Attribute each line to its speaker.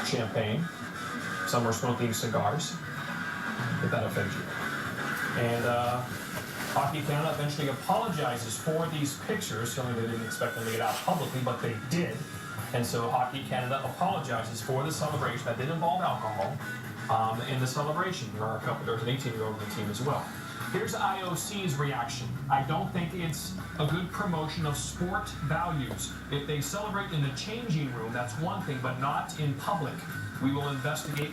Speaker 1: champagne. Some were smoking cigars. Did that offend you? And Hockey Canada eventually apologizes for these pictures, showing they didn't expect them to get out publicly, but they did. And so Hockey Canada apologizes for the celebration that did involve alcohol in the celebration. There's an 18-year-old on the team as well. Here's IOC's reaction. I don't think it's a good promotion of sport values. If they celebrate in the changing room, that's one thing, but not in public. We will investigate.